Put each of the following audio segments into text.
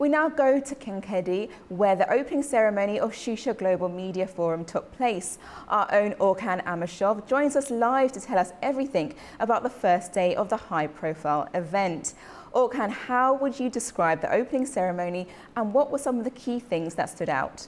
We now go to Khankendi, where the opening ceremony of Shusha Global Media Forum took place. Our own Orkhan Amashov joins us live to tell us everything about the first day of the high-profile event. Orkhan, how would you describe the opening ceremony and what were some of the key things that stood out?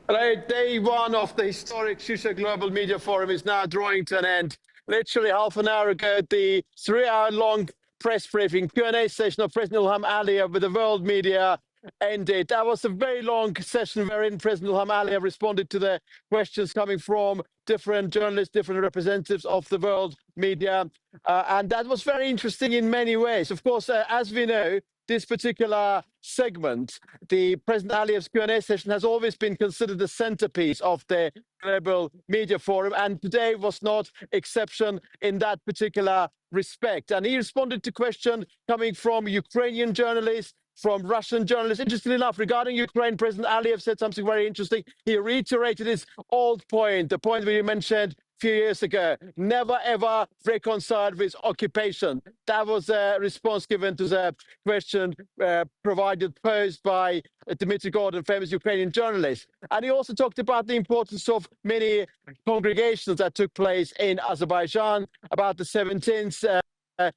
Hello, day one of the historic Shusha Global Media Forum is now drawing to an end. Literally half an hour ago, the 3-hour-long press briefing, Q&A session of President Ilham Aliyev with the world media ended. That was a very long session wherein President Ilham Aliyev responded to the questions coming from different journalists, different representatives of the world media. And that was very interesting in many ways. Of course, as we know, this particular segment, the President Aliyev's Q&A session, has always been considered the centerpiece of the Global Media Forum, and today was not exception in that particular respect. And he responded to questions coming from Ukrainian journalists, from Russian journalists. Interestingly enough, regarding Ukraine, President Aliyev said something very interesting. He reiterated his old point, the point we mentioned few years ago, never ever reconciled with occupation. That was a response given to the question posed by Dmitry Gordon, famous Ukrainian journalist. And he also talked about the importance of many congregations that took place in Azerbaijan, about the 17th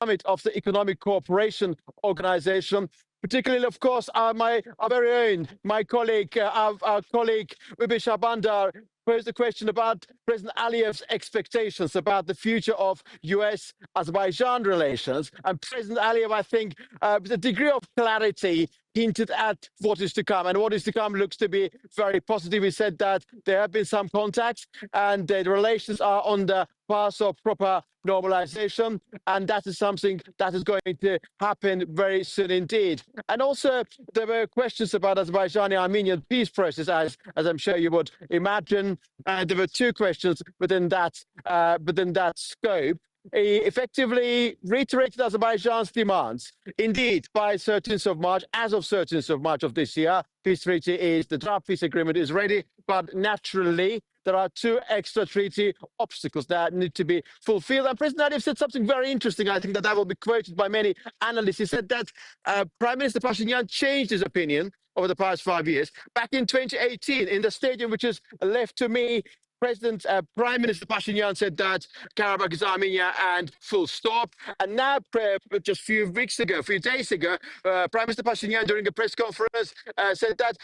summit of the Economic Cooperation Organization. Particularly, of course, our very own, our colleague Ubi Shabandar posed a question about President Aliyev's expectations about the future of U.S. Azerbaijan relations. And President Aliyev, I think, with a degree of clarity, hinted at what is to come. And what is to come looks to be very positive. He said that there have been some contacts and the relations are on the path of proper normalization. And that is something that is going to happen very soon indeed. And also, there were questions about Azerbaijani-Armenian peace process, as I'm sure you would imagine. There were two questions within that scope. He effectively reiterated Azerbaijan's demands. Indeed, by 13th of March, as of 13th of March of this year, the draft peace agreement is ready, but naturally, there are two extra treaty obstacles that need to be fulfilled. And President Aliyev said something very interesting. I think that will be quoted by many analysts. He said that Prime Minister Pashinyan changed his opinion over the past 5 years. Back in 2018, in the stadium which is left to me, Prime Minister Pashinyan said that Karabakh is Armenia and full stop. And now, just a few days ago, Prime Minister Pashinyan, during a press conference, said that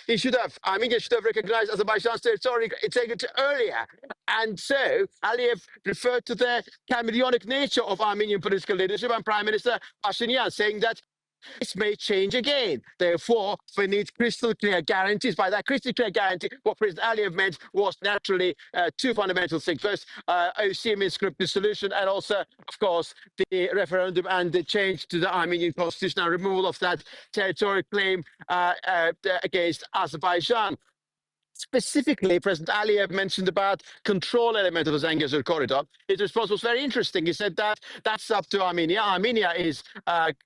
Armenia should have recognized Azerbaijan's territorial integrity earlier. And so, Aliyev referred to the chameleonic nature of Armenian political leadership and Prime Minister Pashinyan, saying that this may change again. Therefore, we need crystal clear guarantees. By that crystal clear guarantee, what President Aliyev meant was naturally two fundamental things. First, OC means script dissolution, and also, of course, the referendum and the change to the Armenian constitution and removal of that territorial claim against Azerbaijan. Specifically, President Aliyev mentioned about control element of the Zangezur corridor. His response was very interesting. He said that that's up to Armenia. Armenia is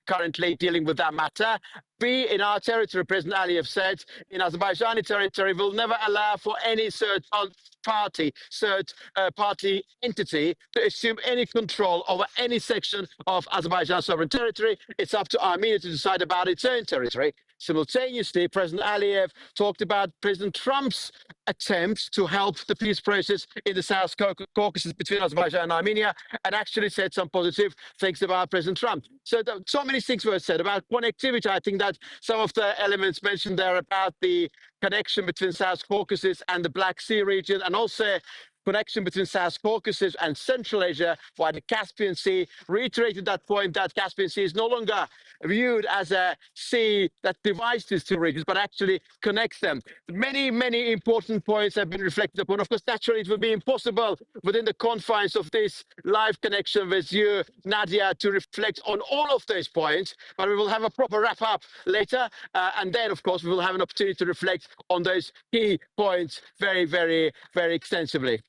currently dealing with that matter. We, in our territory, President Aliyev said, in Azerbaijani territory, will never allow for any third party entity to assume any control over any section of Azerbaijan's sovereign territory. It's up to Armenia to decide about its own territory. Simultaneously, President Aliyev talked about President Trump's attempts to help the peace process in the South Caucasus between Azerbaijan and Armenia, and actually said some positive things about President Trump. So many things were said about connectivity. I think that some of the elements mentioned there about the connection between South Caucasus and the Black Sea region, and also connection between South Caucasus and Central Asia, while the Caspian Sea reiterated that point that Caspian Sea is no longer viewed as a sea that divides these two regions, but actually connects them. Many, many important points have been reflected upon. Of course, naturally, it would be impossible within the confines of this live connection with you, Nadia, to reflect on all of those points, but we will have a proper wrap-up later, and then, of course, we will have an opportunity to reflect on those key points very, very, very extensively.